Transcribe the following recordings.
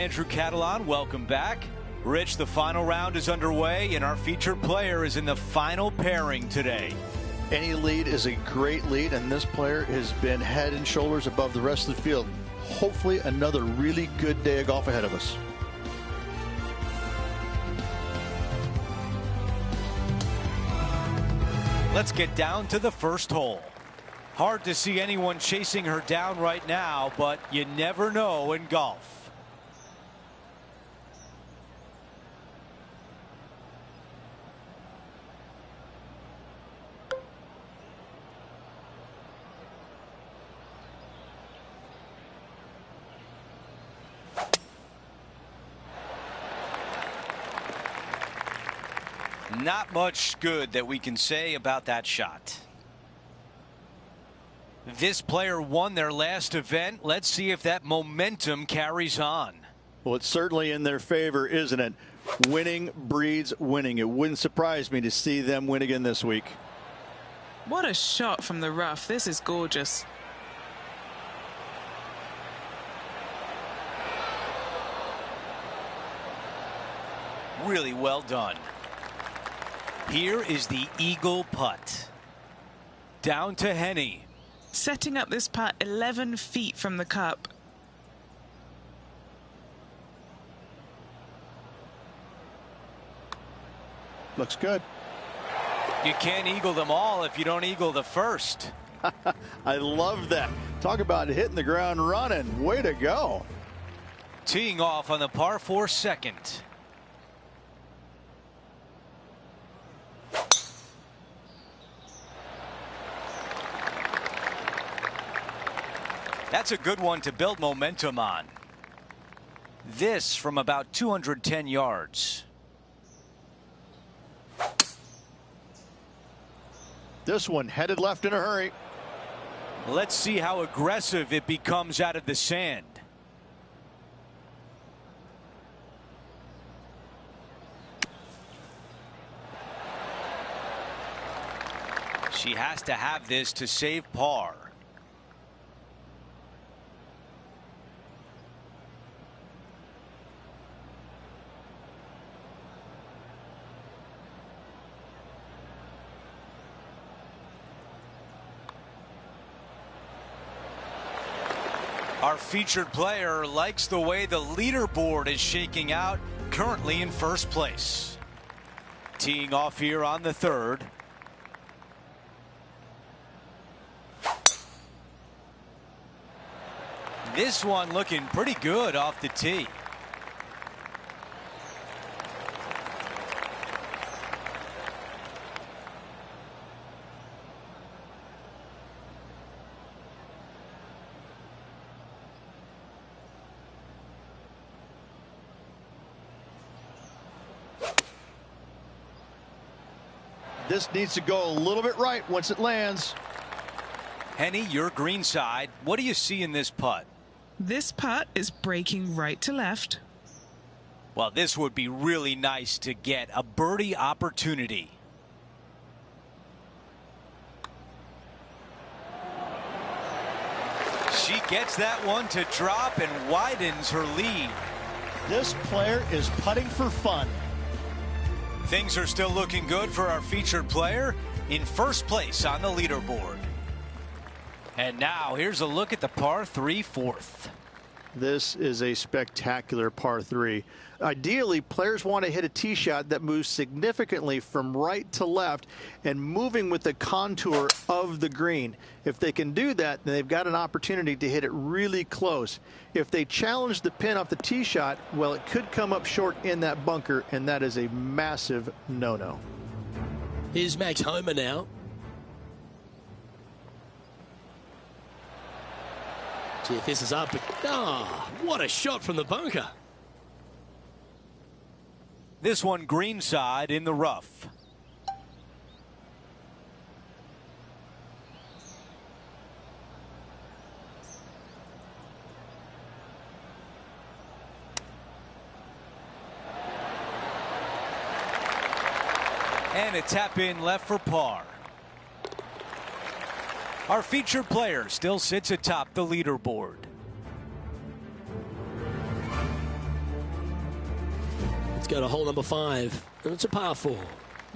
Andrew Catalan, welcome back. Rich, the final round is underway, and our featured player is in the final pairing today. Any lead is a great lead, and this player has been head and shoulders above the rest of the field. Hopefully another really good day of golf ahead of us. Let's get down to the first hole. Hard to see anyone chasing her down right now, but you never know in golf. Not much good that we can say about that shot. This player won their last event. Let's see if that momentum carries on. Well, it's certainly in their favor, isn't it? Winning breeds winning. It wouldn't surprise me to see them win again this week. What a shot from the rough. This is gorgeous. Really well done. Here is the eagle putt. Down to Hennie. Setting up this putt 11 feet from the cup. Looks good. You can't eagle them all if you don't eagle the first. I love that. Talk about hitting the ground running. Way to go. Teeing off on the par 4 second. That's a good one to build momentum on. This from about 210 yards. This one headed left in a hurry. Let's see how aggressive it becomes out of the sand. She has to have this to save par. Our featured player likes the way the leaderboard is shaking out, currently in first place. Teeing off here on the third. This one looking pretty good off the tee. This needs to go a little bit right once it lands. Hennie, your green side. What do you see in this putt? This putt is breaking right to left. Well, this would be really nice to get a birdie opportunity. She gets that one to drop and widens her lead. This player is putting for fun. Things are still looking good for our featured player in first place on the leaderboard. And now here's a look at the par 3 fourth. This is a spectacular par 3. Ideally, players want to hit a tee shot that moves significantly from right to left and moving with the contour of the green. If they can do that, then they've got an opportunity to hit it really close. If they challenge the pin off the tee shot, well, it could come up short in that bunker, and that is a massive no-no. Here's Max Homa now. See if this is up. Ah, what a shot from the bunker. This one green side in the rough. And a tap in left for par. Our featured player still sits atop the leaderboard. go to hole number 5, and it's a par 4.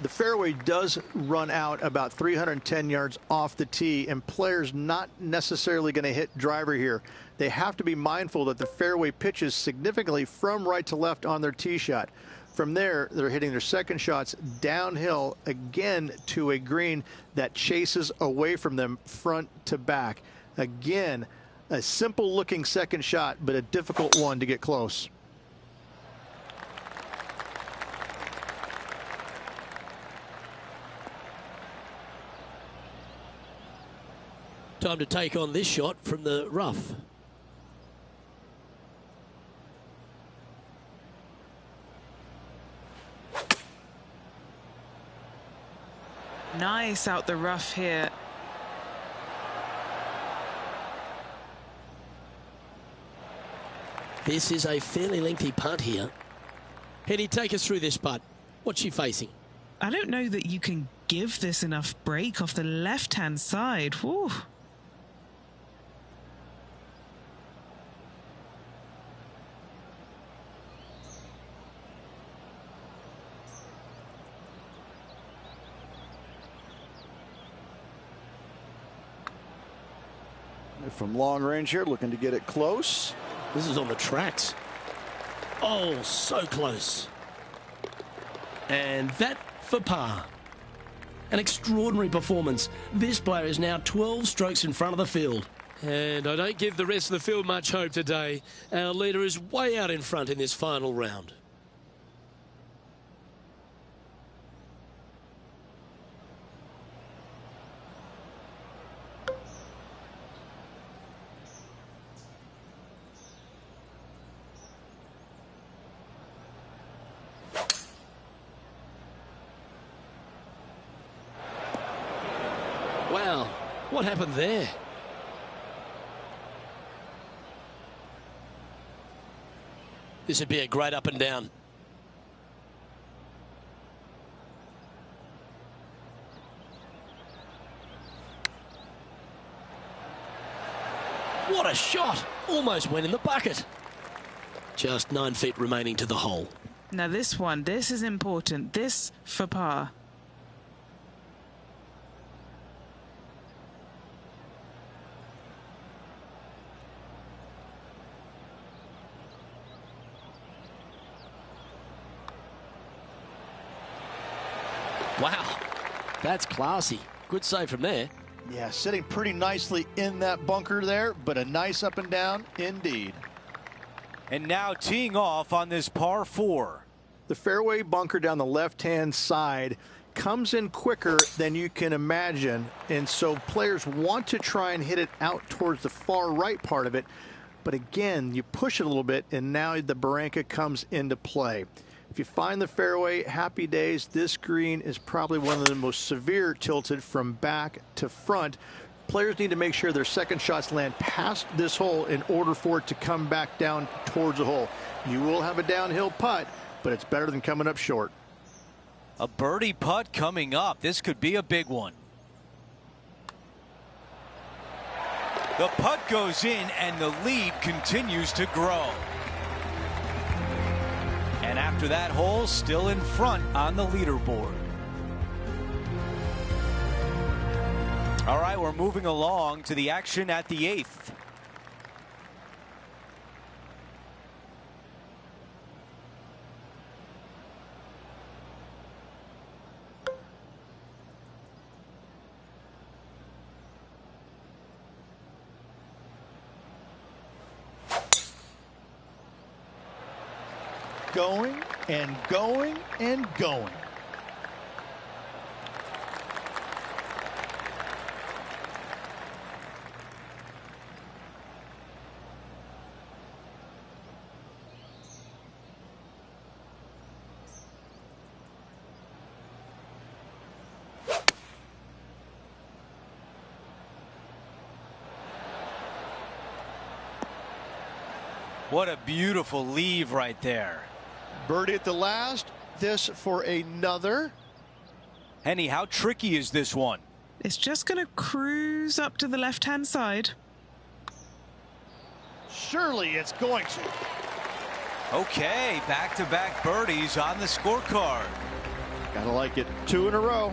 The fairway does run out about 310 yards off the tee, and players not necessarily going to hit driver here. They have to be mindful that the fairway pitches significantly from right to left on their tee shot. From there, they're hitting their second shots downhill again to a green that chases away from them front to back. Again, a simple looking second shot, but a difficult one to get close. Time to take on this shot from the rough. Nice out the rough here. This is a fairly lengthy putt here. Henny, take us through this putt. What's she facing? I don't know that you can give this enough break off the left-hand side. Whew. From long range here, looking to get it close. This is on the tracks. Oh, so close. And that for par. An extraordinary performance. This player is now 12 strokes in front of the field. And I don't give the rest of the field much hope today. Our leader is way out in front in this final round. Wow, what happened there? This would be a great up and down. What a shot! Almost went in the bucket. Just 9 feet remaining to the hole. Now this is important. This for par. Wow, that's classy. Good save from there. Yeah, sitting pretty nicely in that bunker there, but a nice up and down indeed. And now teeing off on this par 4. The fairway bunker down the left-hand side comes in quicker than you can imagine, and so players want to try and hit it out towards the far right part of it. But again, you push it a little bit, and now the Barranca comes into play. If you find the fairway, happy days. This green is probably one of the most severe tilted from back to front. Players need to make sure their second shots land past this hole in order for it to come back down towards the hole. You will have a downhill putt, but it's better than coming up short. A birdie putt coming up. This could be a big one. The putt goes in, and the lead continues to grow. And after that hole, still in front on the leaderboard. All right, we're moving along to the action at the 8th. Going and going and going. What a beautiful leave right there. Birdie at the last. This for another. Henny, how tricky is this one? It's just going to cruise up to the left-hand side. Surely it's going to. Okay, back-to-back birdies on the scorecard. Gotta like it. 2 in a row.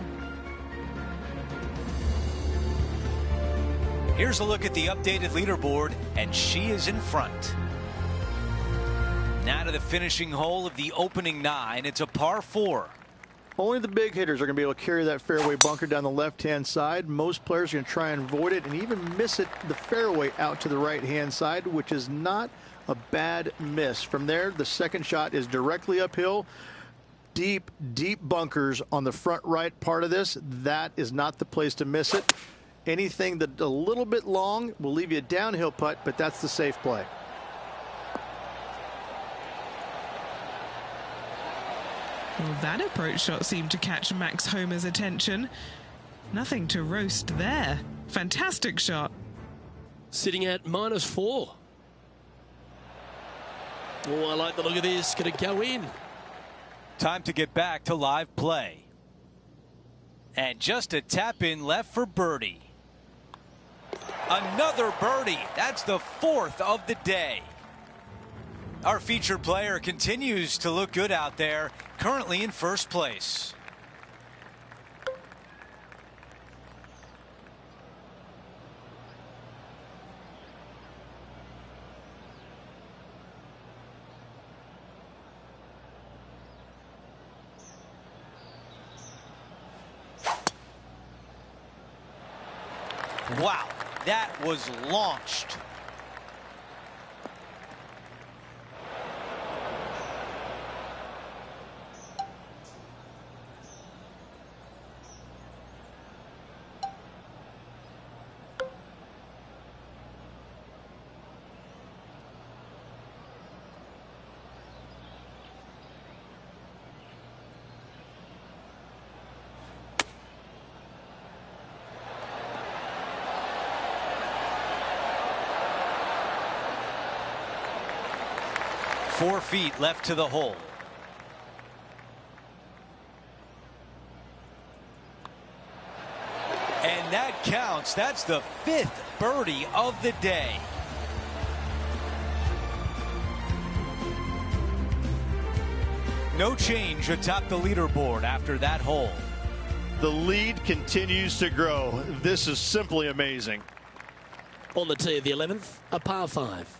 Here's a look at the updated leaderboard, and she is in front. Now to the finishing hole of the opening 9. It's a par 4. Only the big hitters are going to be able to carry that fairway bunker down the left-hand side. Most players are going to try and avoid it and even miss it the fairway out to the right-hand side, which is not a bad miss. From there, the second shot is directly uphill. Deep, deep bunkers on the front right part of this. That is not the place to miss it. Anything that a little bit long will leave you a downhill putt, but that's the safe play. Well, that approach shot seemed to catch Max Homa's attention. Nothing to roast there. Fantastic shot. Sitting at -4. Oh, I like the look of this. Going to go in. Time to get back to live play. And just a tap in left for birdie. Another birdie. That's the 4th of the day. Our featured player continues to look good out there, currently in first place. Wow, that was launched. Four feet left to the hole. And that counts. That's the 5th birdie of the day. No change atop the leaderboard after that hole. The lead continues to grow. This is simply amazing. On the tee of the 11th, a par 5.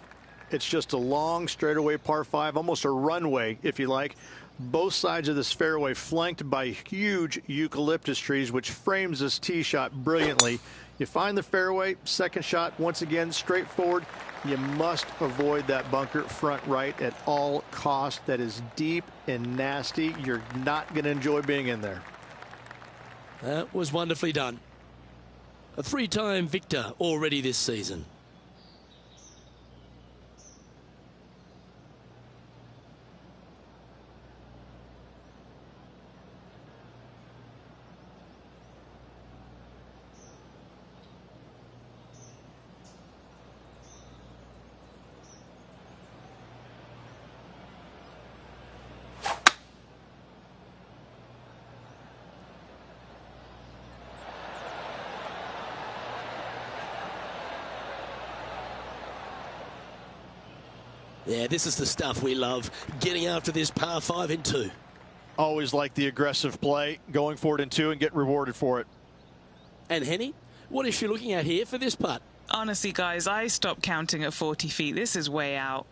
It's just a long straightaway par 5, almost a runway, if you like. Both sides of this fairway flanked by huge eucalyptus trees, which frames this tee shot brilliantly. You find the fairway, second shot, once again, straightforward. You must avoid that bunker front right at all costs. That is deep and nasty. You're not going to enjoy being in there. That was wonderfully done. A 3-time victor already this season. Yeah, this is the stuff we love, getting after this par 5 in 2. Always like the aggressive play, going for it in 2 and get rewarded for it. And Henny, what is she looking at here for this putt? Honestly, guys, I stopped counting at 40 feet. This is way out.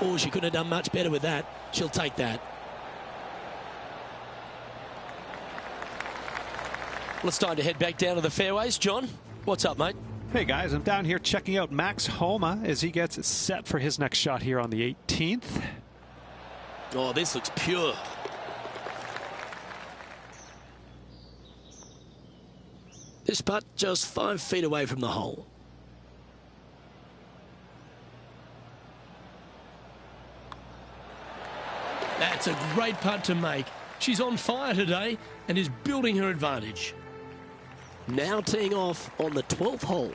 Oh, she couldn't have done much better with that. She'll take that. Well, it's time to head back down to the fairways. John, what's up, mate? Hey, guys, I'm down here checking out Max Homa as he gets set for his next shot here on the 18th. Oh, this looks pure. This putt just 5 feet away from the hole. That's a great putt to make. She's on fire today and is building her advantage. Now teeing off on the 12th hole.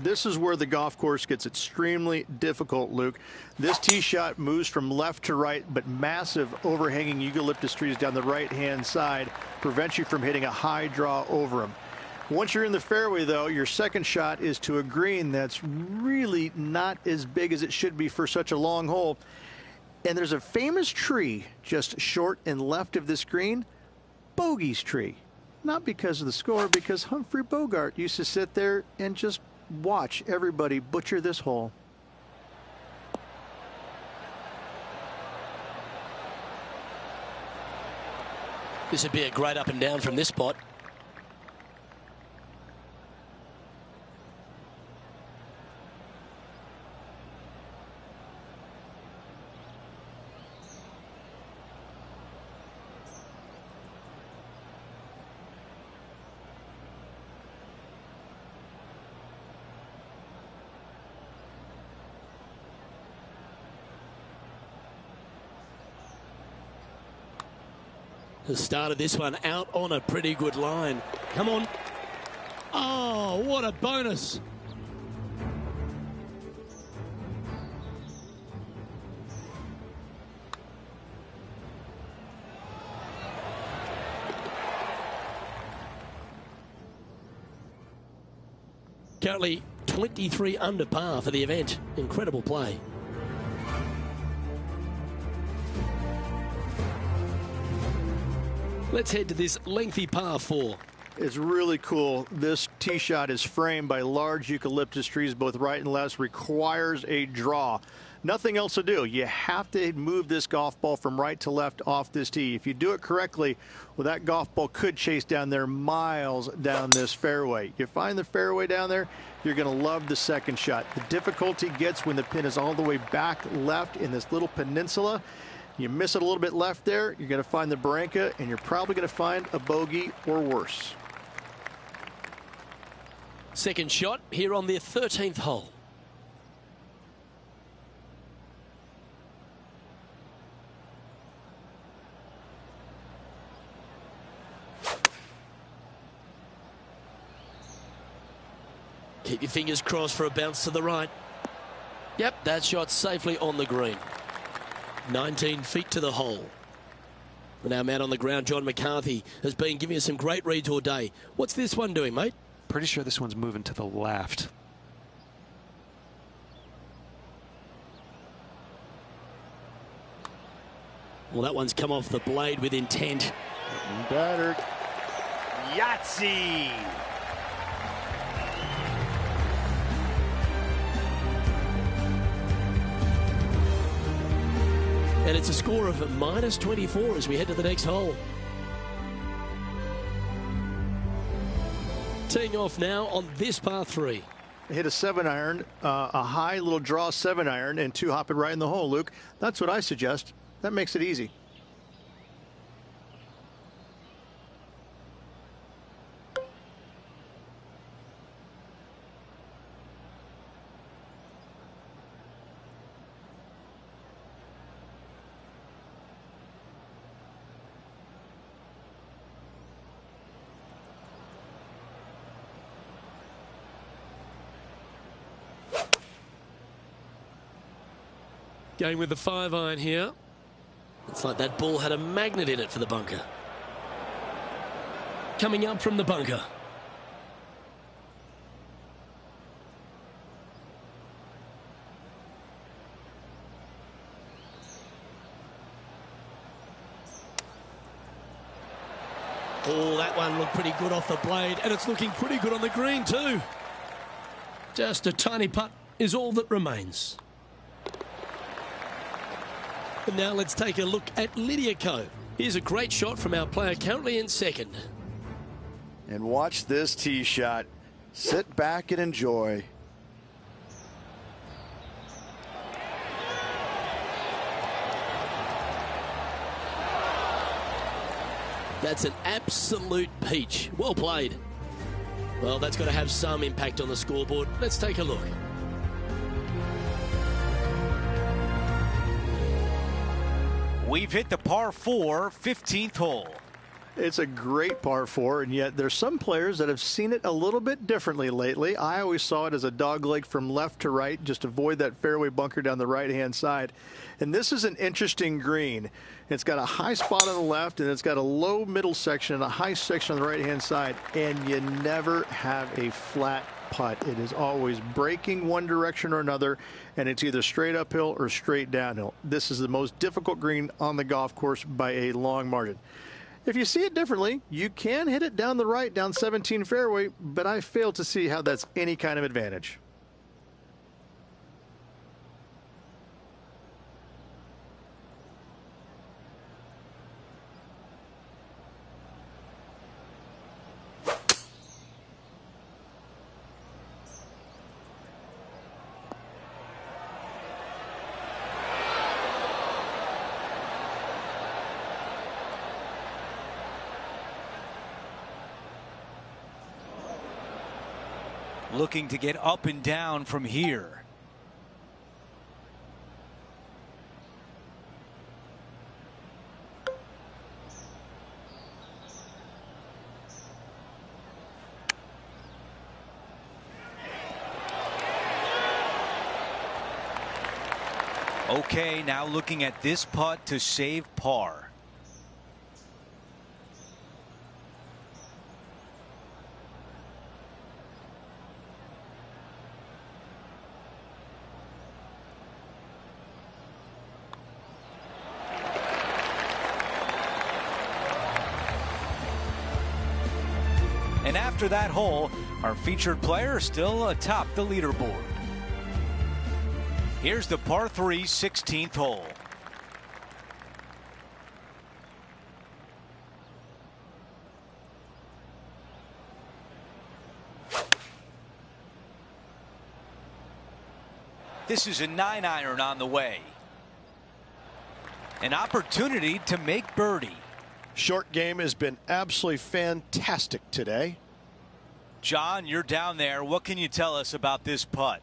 This is where the golf course gets extremely difficult, Luke. This tee shot moves from left to right, but massive overhanging eucalyptus trees down the right-hand side prevents you from hitting a high draw over them. Once you're in the fairway, though, your second shot is to a green that's really not as big as it should be for such a long hole. And there's a famous tree just short and left of this green, Bogey's tree. Not because of the score, because Humphrey Bogart used to sit there and just watch everybody butcher this hole. This would be a great up and down from this spot. The start of this one out on a pretty good line. Come on. Oh, what a bonus. Currently 23 under par for the event. Incredible play. Let's head to this lengthy par 4. It's really cool. This tee shot is framed by large eucalyptus trees, both right and left, requires a draw. Nothing else to do. You have to move this golf ball from right to left off this tee. If you do it correctly, well, that golf ball could chase down there miles down this fairway. You find the fairway down there, you're going to love the second shot. The difficulty gets when the pin is all the way back left in this little peninsula. You miss it a little bit left there, you're going to find the Barranca, and you're probably going to find a bogey or worse. Second shot here on the 13th hole. Keep your fingers crossed for a bounce to the right. Yep, that shot safely on the green. 19 feet to the hole. And our man on the ground, John McCarthy, has been giving us some great reads all day. What's this one doing, mate? Pretty sure this one's moving to the left. Well, that one's come off the blade with intent. Battered. Yahtzee! And it's a score of -24 as we head to the next hole. Teeing off now on this par 3. Hit a 7-iron, a high little draw 7-iron, and 2 hopping right in the hole, Luke. That's what I suggest. That makes it easy. Going with the 5-iron here. It's like that ball had a magnet in it for the bunker. Coming up from the bunker. Oh, that one looked pretty good off the blade, and it's looking pretty good on the green too. Just a tiny putt is all that remains. And now let's take a look at Lydia Ko. Here's a great shot from our player currently in second. And watch this tee shot. Sit back and enjoy. That's an absolute peach. Well played. Well, that's got to have some impact on the scoreboard. Let's take a look. We've hit the par 4 15th hole. It's a great par 4, and yet there's some players that have seen it a little bit differently lately. I always saw it as a dogleg from left to right, just avoid that fairway bunker down the right-hand side. And this is an interesting green. It's got a high spot on the left, and it's got a low middle section and a high section on the right-hand side, and you never have a flat putt. It is always breaking one direction or another, and it's either straight uphill or straight downhill. This is the most difficult green on the golf course by a long margin. If you see it differently, you can hit it down the right, down 17 fairway, but I fail to see how that's any kind of advantage. Looking to get up and down from here. Okay, now looking at this putt to save par. And after that hole, our featured player still atop the leaderboard. Here's the par 3 16th hole. This is a 9-iron on the way. An opportunity to make birdie. Short game has been absolutely fantastic today. John, you're down there. What can you tell us about this putt?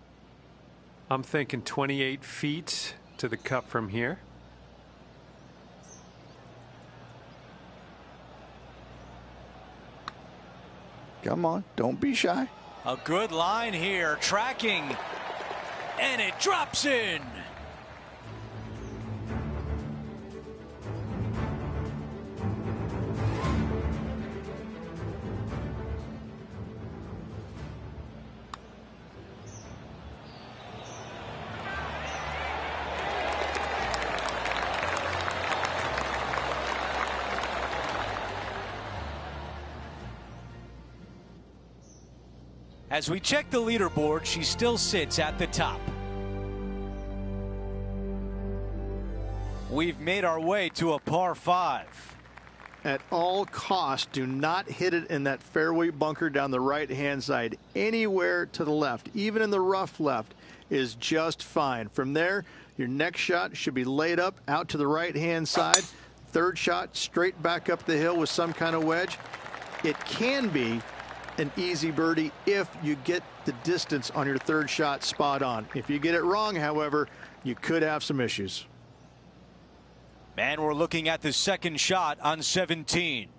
I'm thinking 28 feet to the cup from here. Come on, don't be shy. A good line here, tracking, and it drops in. As we check the leaderboard, she still sits at the top. We've made our way to a par 5. At all costs, do not hit it in that fairway bunker down the right-hand side. Anywhere to the left, even in the rough left, is just fine. From there, your next shot should be laid up out to the right-hand side. Third shot, straight back up the hill with some kind of wedge. It can be an easy birdie if you get the distance on your third shot spot on. If you get it wrong, however, you could have some issues. And we're looking at the second shot on 17.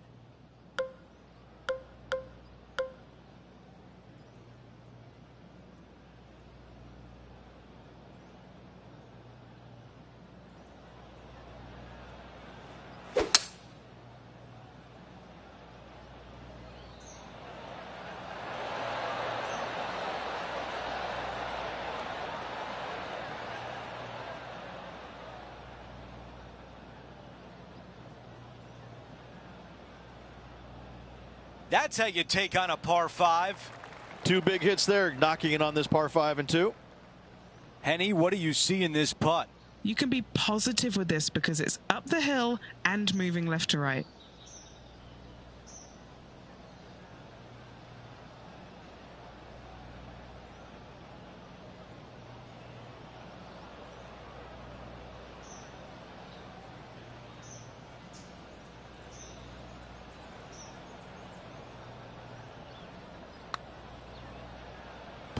That's how you take on a par 5. Two big hits there, knocking in on this par 5 and 2. Henny, what do you see in this putt? You can be positive with this because it's up the hill and moving left to right.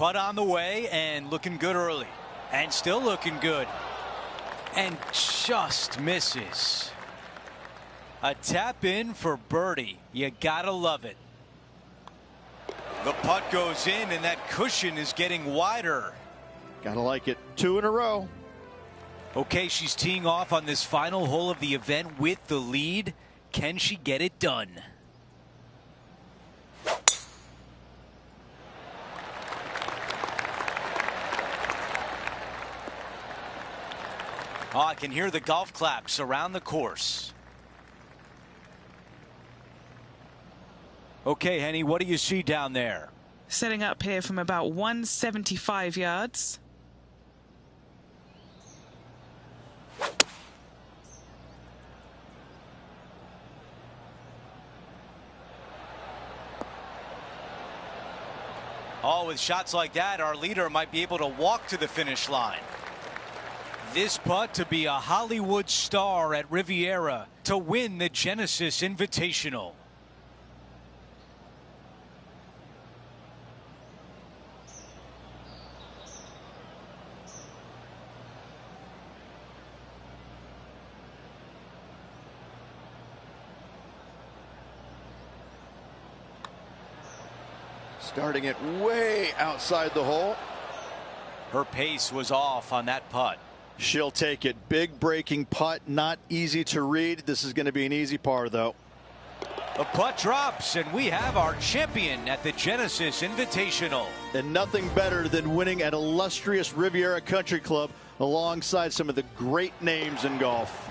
Putt on the way and looking good early. And still looking good. And just misses. A tap in for birdie. You gotta love it. The putt goes in, and that cushion is getting wider. Gotta like it. 2 in a row. Okay, she's teeing off on this final hole of the event with the lead. Can she get it done? Oh, I can hear the golf claps around the course. Okay, Henny, what do you see down there? Setting up here from about 175 yards. Oh, with shots like that, our leader might be able to walk to the finish line. This putt to be a Hollywood star at Riviera to win the Genesis Invitational. Starting it way outside the hole. Her pace was off on that putt. She'll take it. Big breaking putt, not easy to read. This is going to be an easy par, though. The putt drops, and we have our champion at the Genesis Invitational. And nothing better than winning at illustrious Riviera Country Club alongside some of the great names in golf.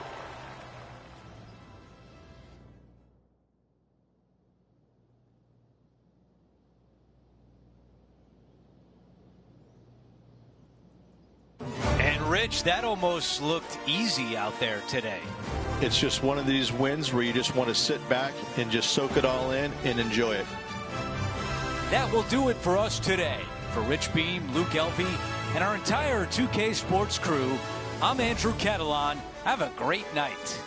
Rich, that almost looked easy out there today. It's just one of these wins where you just want to sit back and just soak it all in and enjoy it. That will do it for us today. For Rich Beam, Luke Elvey, and our entire 2K Sports crew, I'm Andrew Catalan. Have a great night.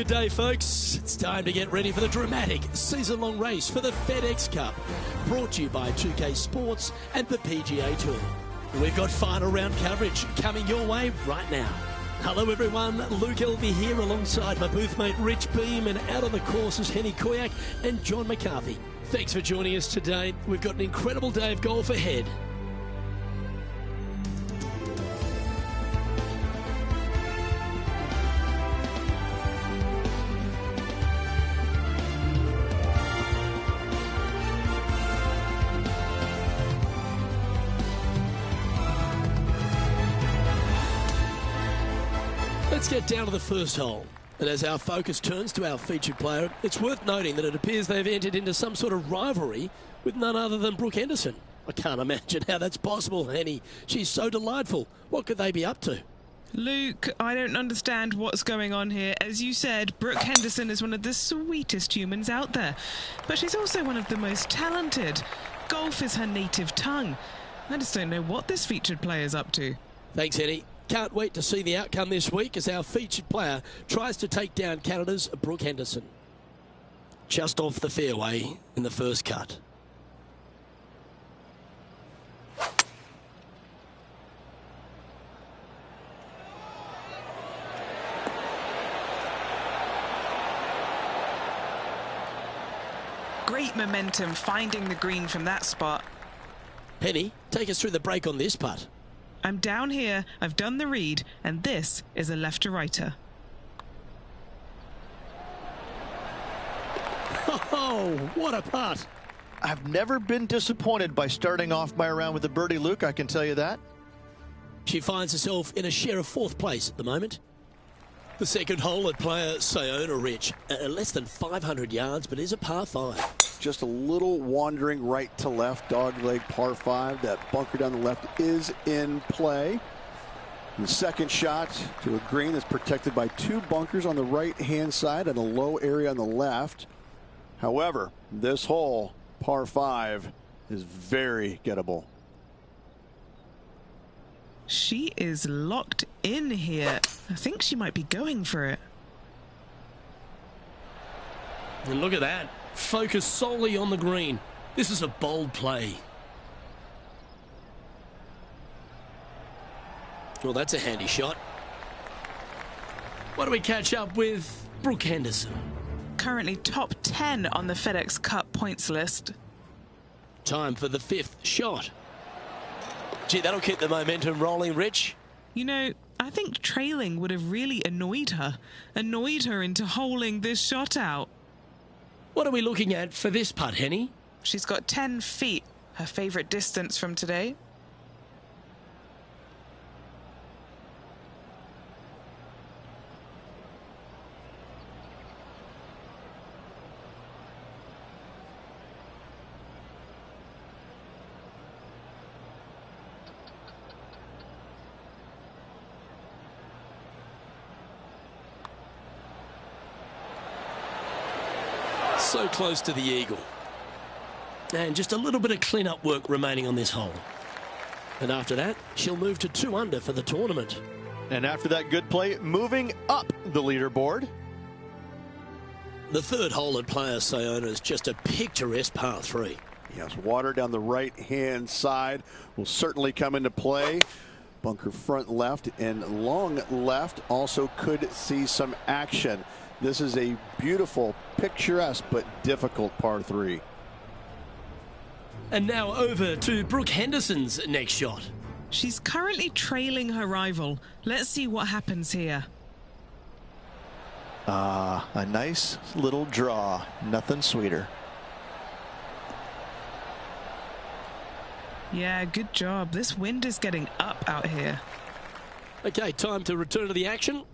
Good day, folks. It's time to get ready for the dramatic season-long race for the FedEx Cup, brought to you by 2K Sports and the PGA Tour. We've got final round coverage coming your way right now. Hello, everyone. Luke Elvey here alongside my booth mate Rich Beam, and out on the course is Henny Koyak and John McCarthy. Thanks for joining us today. We've got an incredible day of golf ahead. Let's get down to the first hole. And as our focus turns to our featured player, it's worth noting that it appears they've entered into some sort of rivalry with none other than Brooke Henderson. I can't imagine how that's possible, Henny. She's so delightful. What could they be up to? Luke, I don't understand what's going on here. As you said, Brooke Henderson is one of the sweetest humans out there. But she's also one of the most talented. Golf is her native tongue. I just don't know what this featured player is up to. Thanks, Henny. Can't wait to see the outcome this week as our featured player tries to take down Canada's Brooke Henderson. Just off the fairway in the first cut. Great momentum finding the green from that spot. Henny, take us through the break on this putt. I'm down here, I've done the read, and this is a left-to-righter. Oh, what a putt. I've never been disappointed by starting off my round with a birdie, Luke, I can tell you that. She finds herself in a share of fourth place at the moment. The second hole at player Sayona Rich, less than 500 yards, but is a par 5. Just a little wandering right to left, dogleg par 5. That bunker down the left is in play. The second shot to a green that's protected by 2 bunkers on the right-hand side and a low area on the left. However, this hole, par 5, is very gettable. She is locked in here. I think she might be going for it. And look at that. Focus solely on the green. This is a bold play. Well, that's a handy shot. What do we catch up with Brooke Henderson? Currently top 10 on the FedEx Cup points list. Time for the 5th shot. Gee, that'll keep the momentum rolling, Rich. You know, I think trailing would have really annoyed her into holing this shot out. What are we looking at for this putt, Henny? She's got 10 feet, her favourite distance from today. So close to the eagle. And just a little bit of clean-up work remaining on this hole. And after that, she'll move to 2 under for the tournament. And after that good play, moving up the leaderboard. The third hole at player Sayona is just a picturesque par 3. Yes, water down the right-hand side will certainly come into play. Bunker front left and long left also could see some action. This is a beautiful, picturesque, but difficult par 3. And now over to Brooke Henderson's next shot. She's currently trailing her rival. Let's see what happens here. A nice little draw. Nothing sweeter. Yeah, good job. This wind is getting up out here. Okay, time to return to the action.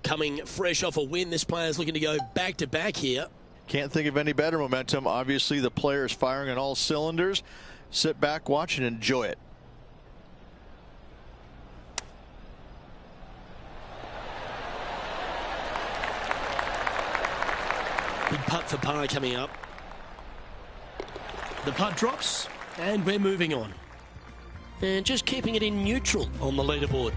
Coming fresh off a win, this player's looking to go back-to-back here. Can't think of any better momentum. Obviously, the player is firing on all cylinders. Sit back, watch, and enjoy it. Big putt for par coming up. The putt drops, and we're moving on. And just keeping it in neutral on the leaderboard.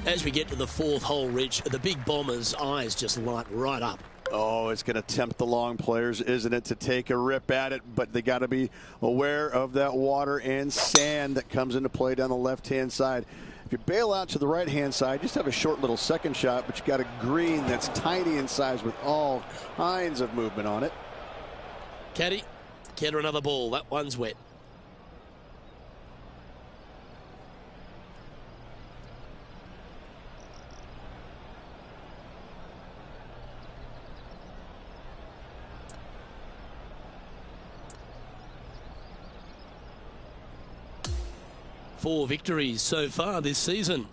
As we get to the fourth hole, Rich, the big bomber's eyes just light right up. Oh, it's going to tempt the long players, isn't it, to take a rip at it? But they got to be aware of that water and sand that comes into play down the left-hand side. If you bail out to the right-hand side, just have a short little second shot, but you got a green that's tiny in size with all kinds of movement on it. Caddy, get her another ball. That one's wet. Four victories so far this season.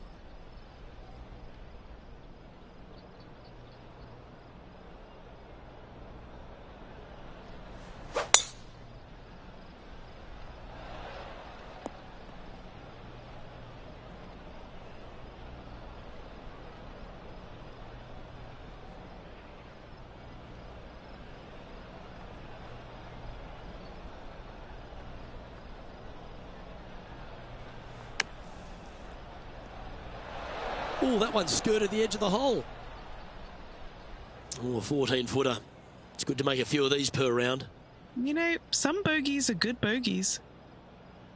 Oh, that one skirted the edge of the hole. Oh, a 14-footer. It's good to make a few of these per round. You know, some bogeys are good bogeys.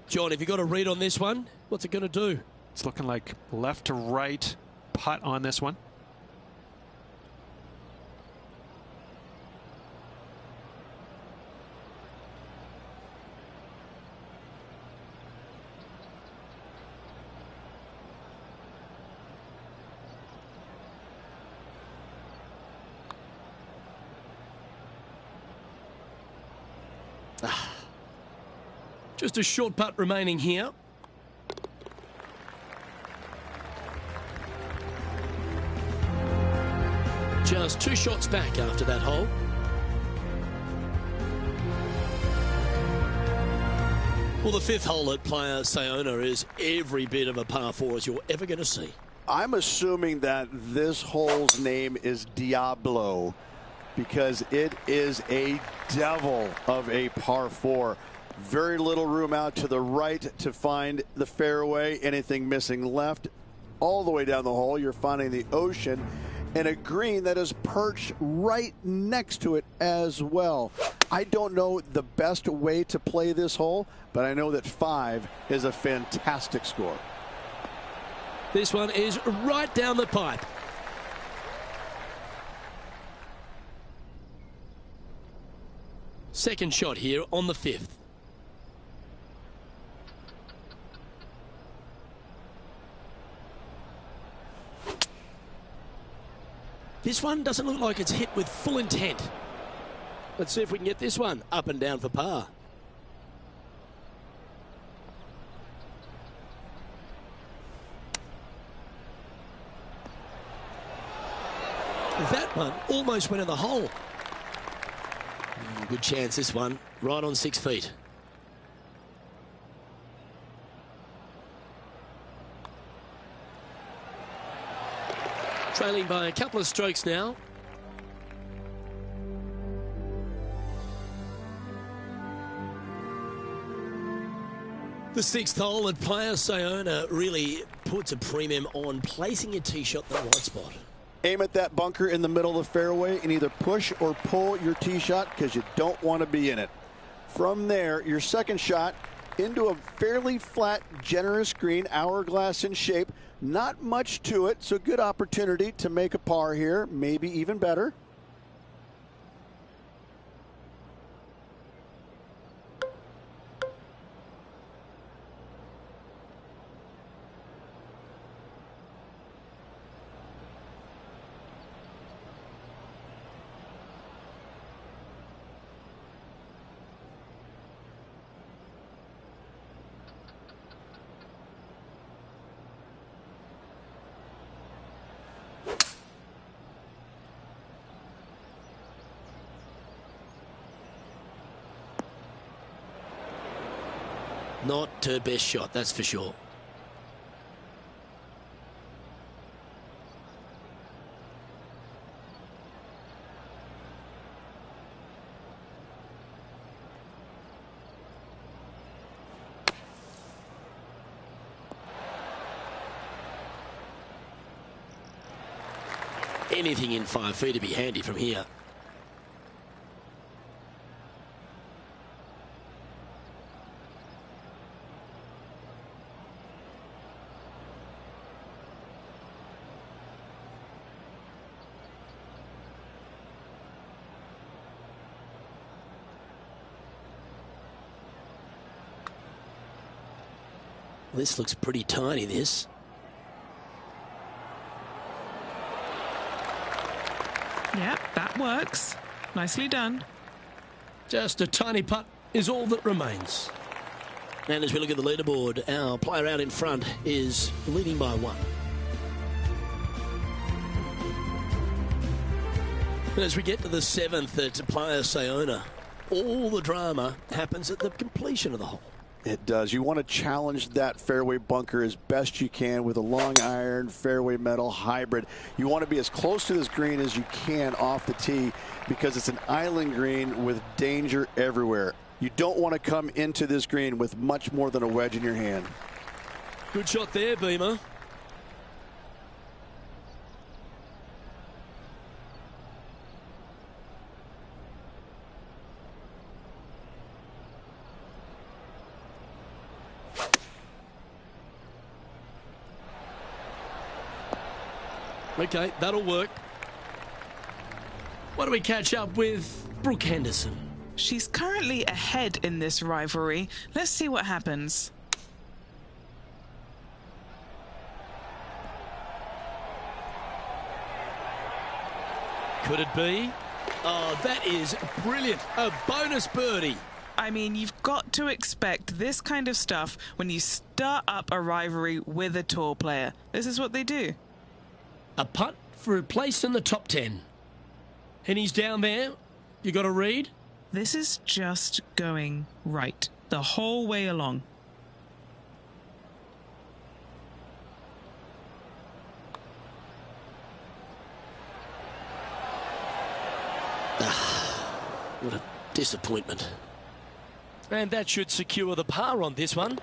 John, have you got a read on this one? What's it going to do? It's looking like left to right putt on this one. Just a short putt remaining here. Just 2 shots back after that hole. Well, the 5th hole at Playa Sayona is every bit of a par 4 as you're ever going to see. I'm assuming that this hole's name is Diablo because it is a devil of a par 4. Very little room out to the right to find the fairway. Anything missing left, all the way down the hole, you're finding the ocean and a green that is perched right next to it as well. I don't know the best way to play this hole, but I know that 5 is a fantastic score. This one is right down the pipe. Second shot here on the 5th. This one doesn't look like it's hit with full intent. Let's see if we can get this one up and down for par. That one almost went in the hole. Good chance this one, right on 6 feet. Trailing by a couple of strokes now. The 6th hole at Playa Sayona really puts a premium on placing your tee shot in the right spot. Aim at that bunker in the middle of the fairway and either push or pull your tee shot because you don't want to be in it. From there, your second shot into a fairly flat, generous green, hourglass in shape. Not much to it, so good opportunity to make a par here, maybe even better. Not her best shot, that's for sure. anything in 5 feet to be handy from here. This looks pretty tiny, this. Yep, that works. Nicely done. Just a tiny putt is all that remains. And as we look at the leaderboard, our player out in front is leading by 1. And as we get to the 7th at Playa Sayona, all the drama happens at the completion of the hole. It does. You want to challenge that fairway bunker as best you can with a long iron fairway metal hybrid. You want to be as close to this green as you can off the tee because it's an island green with danger everywhere. You don't want to come into this green with much more than a wedge in your hand. Good shot there, Beamer. Okay, that'll work. Why don't we catch up with Brooke Henderson? She's currently ahead in this rivalry. Let's see what happens. Could it be? Oh, that is brilliant. A bonus birdie. I mean, you've got to expect this kind of stuff when you start up a rivalry with a tour player. This is what they do. A putt for a place in the top 10. And he's down there. You got a read? This is just going right the whole way along. What a disappointment. And that should secure the par on this one.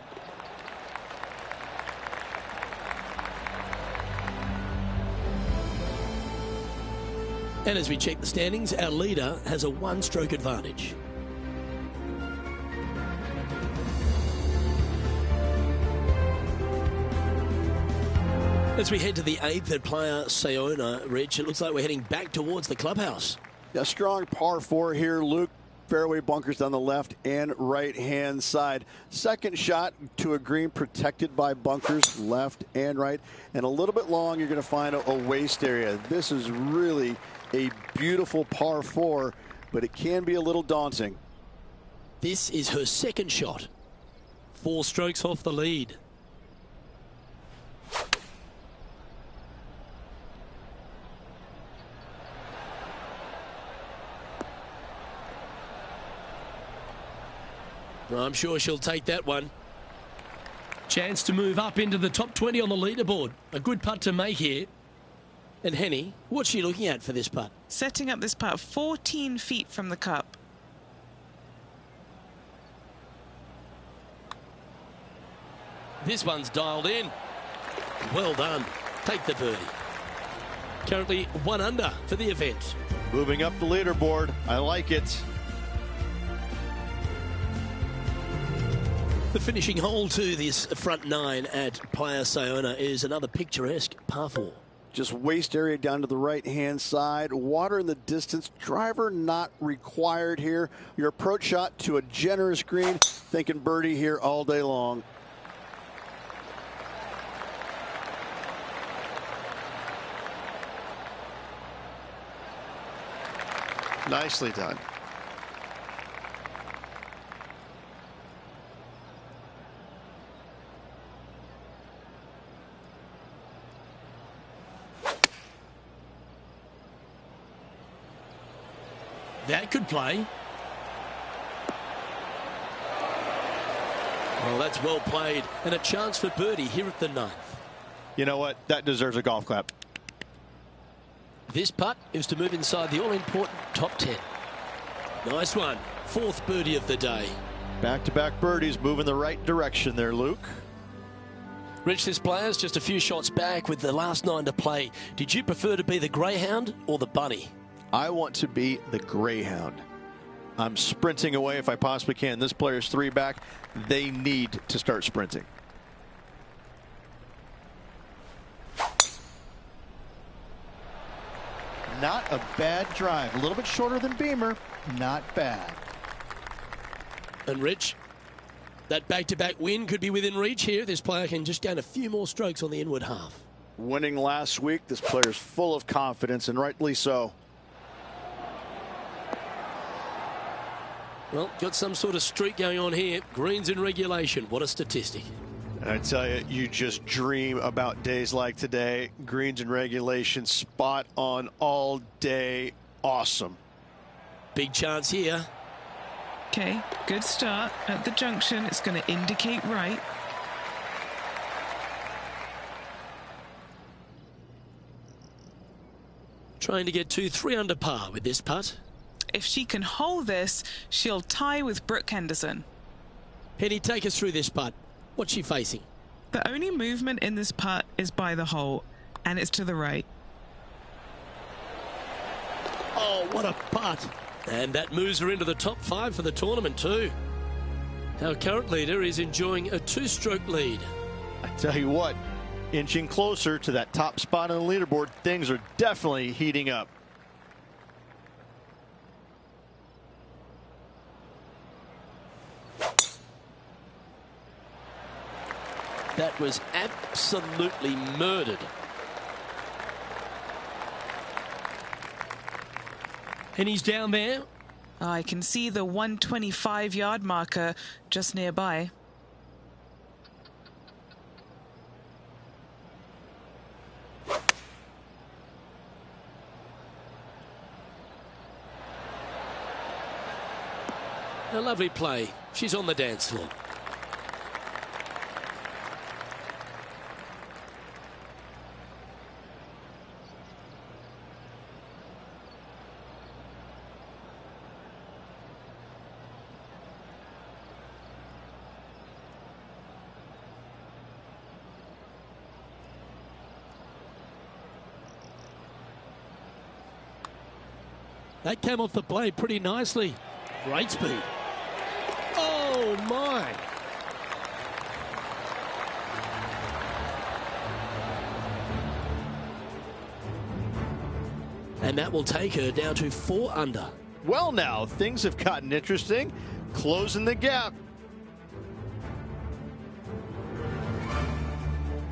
And as we check the standings, our leader has a 1-stroke advantage. As we head to the 8th at Playa Sayona, Rich, it looks like we're heading back towards the clubhouse. A strong par 4 here, Luke. Fairway bunkers down the left and right hand side. Second shot to a green protected by bunkers left and right, and a little bit long you're going to find a waste area. This is really a beautiful par 4, but it can be a little daunting. This is her second shot. 4 strokes off the lead. I'm sure she'll take that one. Chance to move up into the top 20 on the leaderboard. A good putt to make here. And Henny, what's she looking at for this putt? Setting up this putt 14 feet from the cup. This one's dialed in. Well done. Take the birdie. Currently 1 under for the event. Moving up the leaderboard. I like it. The finishing hole to this front 9 at Playa Sayona is another picturesque par 4. Just waste area down to the right hand side. Water in the distance. Driver not required here. Your approach shot to a generous green. Thinking birdie here all day long. Nicely done. That could play. Well, that's well played. And a chance for birdie here at the 9th. You know what? That deserves a golf clap. This putt is to move inside the all-important top 10. Nice one. 4th birdie of the day. Back-to-back birdies moving the right direction there, Luke. Rich, this player's just a few shots back with the last 9 to play. Did you prefer to be the greyhound or the bunny? I want to be the greyhound. I'm sprinting away if I possibly can. This player's 3 back. They need to start sprinting. Not a bad drive. A little bit shorter than Beamer. Not bad. And Rich, that back-to-back win could be within reach here. This player can just gain a few more strokes on the inward half. Winning last week, this player's full of confidence, and rightly so. Well, got some sort of streak going on here. Greens in regulation. What a statistic. I tell you, you just dream about days like today. Greens in regulation, spot on all day. Awesome. Big chance here. Okay, good start at the junction. It's going to indicate right. Trying to get to 3 under par with this putt. If she can hold this, she'll tie with Brooke Henderson. Penny, take us through this putt. What's she facing? The only movement in this putt is by the hole, and it's to the right. Oh, what a putt. And that moves her into the top 5 for the tournament too. Our current leader is enjoying a 2-stroke lead. I tell you what, inching closer to that top spot on the leaderboard, things are definitely heating up. That was absolutely murdered. And he's down there. I can see the 125-yard marker just nearby. A lovely play. She's on the dance floor. That came off the blade pretty nicely. Great speed. Oh, my. And that will take her down to 4 under. Well, now, things have gotten interesting. Closing the gap.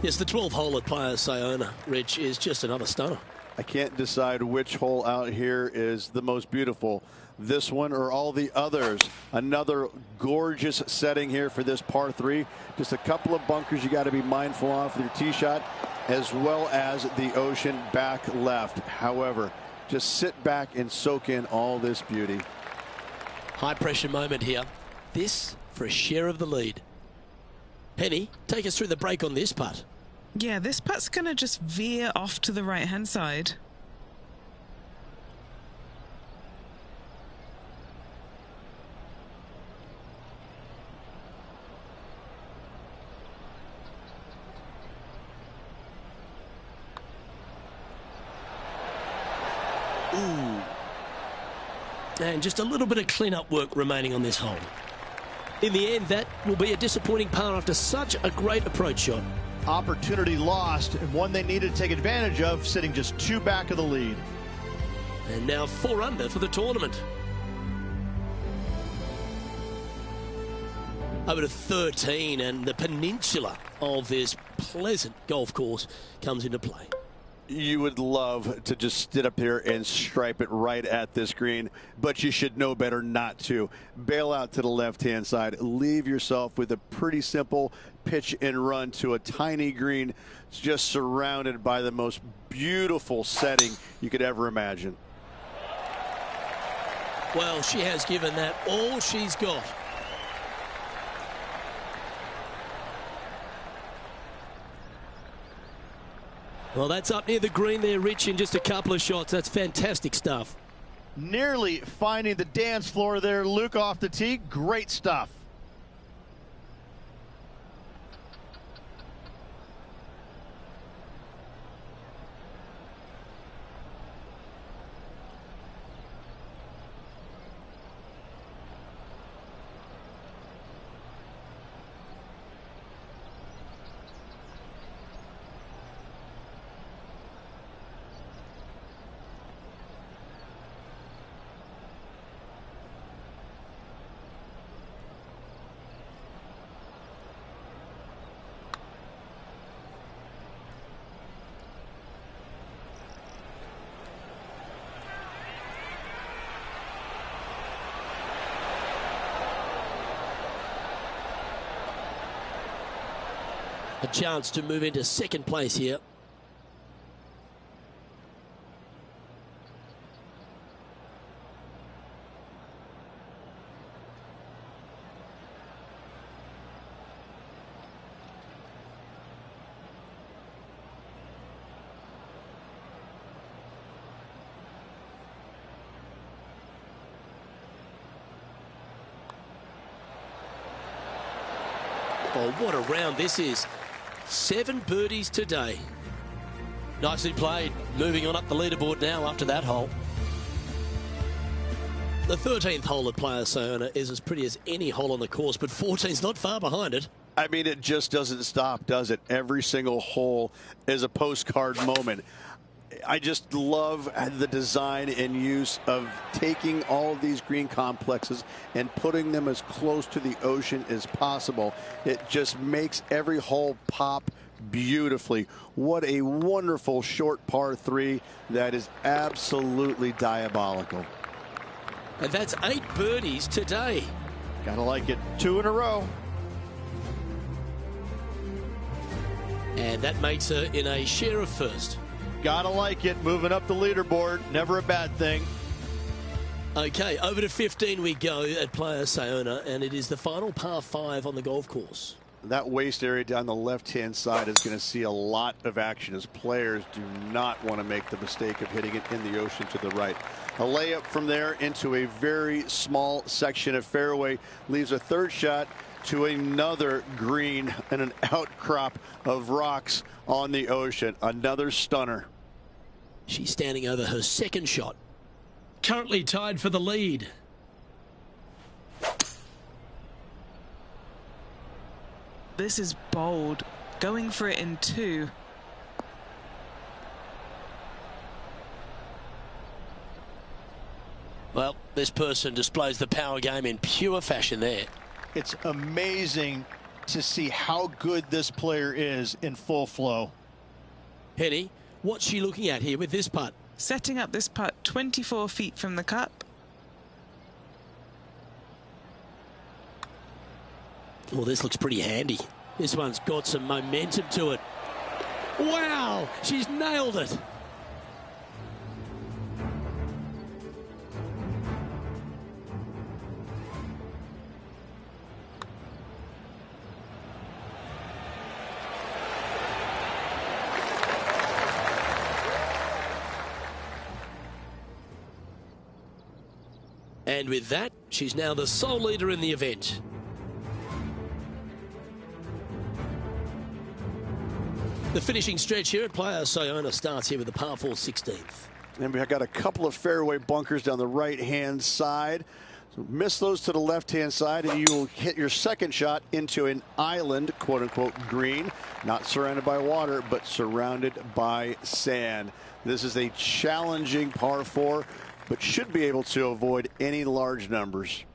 Yes, the 12th hole at Playa Sayona, Rich, is just another stunner. I can't decide which hole out here is the most beautiful, this one or all the others. Another gorgeous setting here for this par 3. Just a couple of bunkers you got to be mindful of with your tee shot, as well as the ocean back left. However, just sit back and soak in all this beauty. High pressure moment here. This for a share of the lead. Penny, take us through the break on this putt. Yeah, this putt's going to just veer off to the right-hand side. Ooh. And just a little bit of clean-up work remaining on this hole. In the end, that will be a disappointing par after such a great approach shot. Opportunity lost, and one they needed to take advantage of, sitting just 2 back of the lead. And now 4 under for the tournament. Over to 13, and the peninsula of this pleasant golf course comes into play. You would love to just sit up here and stripe it right at this green, but you should know better not to. Bail out to the left-hand side. Leave yourself with a pretty simple pitch and run to a tiny green, just surrounded by the most beautiful setting you could ever imagine. Well, she has given that all she's got. Well, that's up near the green there, Rich, in just a couple of shots. That's fantastic stuff. Nearly finding the dance floor there, Luke, off the tee. Great stuff. a chance to move into second place here. Oh, what a round this is. 7 birdies today. Nicely played. Moving on up the leaderboard now after that hole. The 13th hole at Playa Sayona is as pretty as any hole on the course, but 14's not far behind it. I mean, it just doesn't stop, does it? Every single hole is a postcard moment. I just love the design and use of taking all of these green complexes and putting them as close to the ocean as possible. It just makes every hole pop beautifully. What a wonderful short par 3 that is absolutely diabolical. And that's 8 birdies today. Gotta like it. 2 in a row. And that makes her in a share of first. Gotta like it. Moving up the leaderboard. Never a bad thing. Okay, over to 15 we go at Playa Sayona, and it is the final par 5 on the golf course. That waist area down the left-hand side is going to see a lot of action as players do not want to make the mistake of hitting it in the ocean to the right. A layup from there into a very small section of fairway leaves a third shot to another green and an outcrop of rocks on the ocean. Another stunner. She's standing over her second shot. Currently tied for the lead. This is bold. Going for it in 2. Well, this person displays the power game in pure fashion there. It's amazing to see how good this player is in full flow. Penny, what's she looking at here with this putt? Setting up this putt 24 feet from the cup. Well, this looks pretty handy. This one's got some momentum to it. Wow, she's nailed it. And with that, she's now the sole leader in the event. The finishing stretch here at Playa Sayona starts here with the par 4 16th. And we've got a couple of fairway bunkers down the right-hand side. So miss those to the left-hand side, and you will hit your second shot into an island, quote-unquote, green. Not surrounded by water, but surrounded by sand. This is a challenging par 4, but should be able to avoid any large numbers.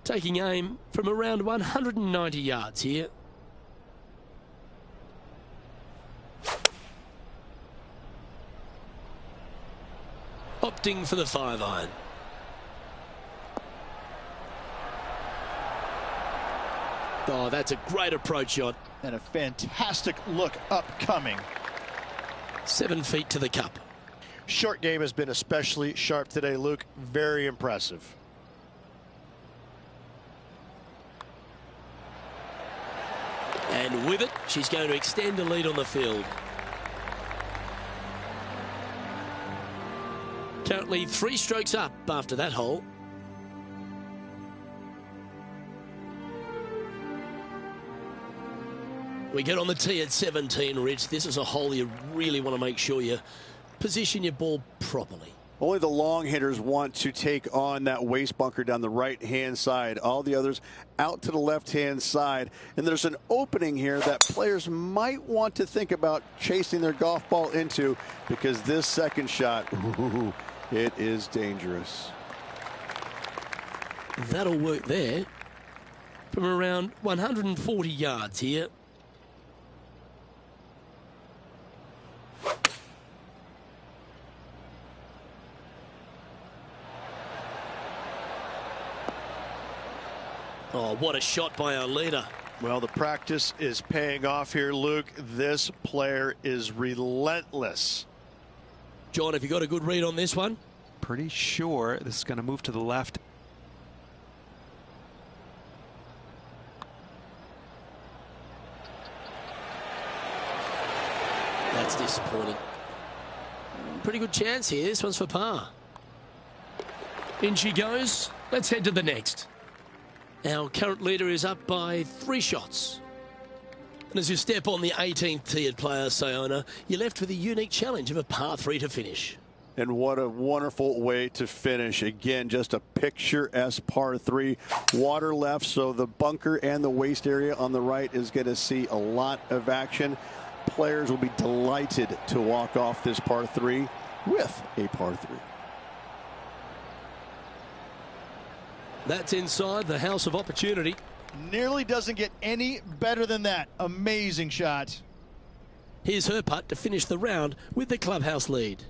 Taking aim from around 190 yards here. Opting for the 5-iron. Oh, that's a great approach shot. And a fantastic look upcoming. 7 feet to the cup. Short game has been especially sharp today, Luke. Very impressive. And with it, she's going to extend the lead on the field. Currently 3 strokes up after that hole. We get on the tee at 17, Rich. This is a hole you really want to make sure you position your ball properly. Only the long hitters want to take on that waist bunker down the right-hand side. All the others out to the left-hand side. And there's an opening here that players might want to think about chasing their golf ball into, because this second shot, ooh, it is dangerous. That'll work there from around 140 yards here. Oh, what a shot by our leader. Well, the practice is paying off here, Luke. This player is relentless. John, have you got a good read on this one? Pretty sure this is going to move to the left. That's disappointing. Pretty good chance here. This one's for par. In she goes. Let's head to the next. Our current leader is up by 3 shots. And as you step on the 18th tee at Players Sayona, you're left with a unique challenge of a par 3 to finish. And what a wonderful way to finish. Again, just a picturesque par 3. Water left, so the bunker and the waist area on the right is going to see a lot of action. Players will be delighted to walk off this par 3 with a par 3. That's inside the house of opportunity. Nearly doesn't get any better than that. Amazing shot. Here's her putt to finish the round with the clubhouse lead.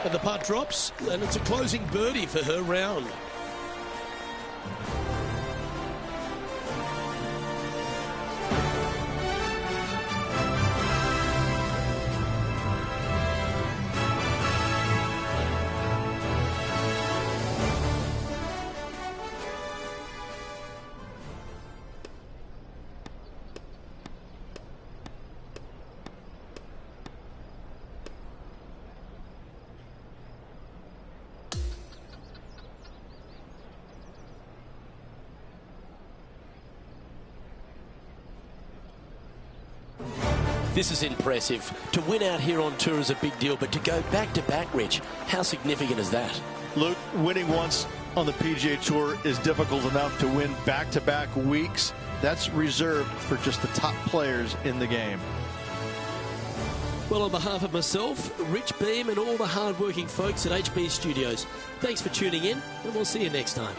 And the putt drops, and it's a closing birdie for her round. This is impressive. To win out here on tour is a big deal, but to go back-to-back, Rich, how significant is that? Luke, winning once on the PGA Tour is difficult enough. To win back-to-back weeks, that's reserved for just the top players in the game. Well, on behalf of myself, Rich Beem, and all the hard-working folks at HB Studios, thanks for tuning in, and we'll see you next time.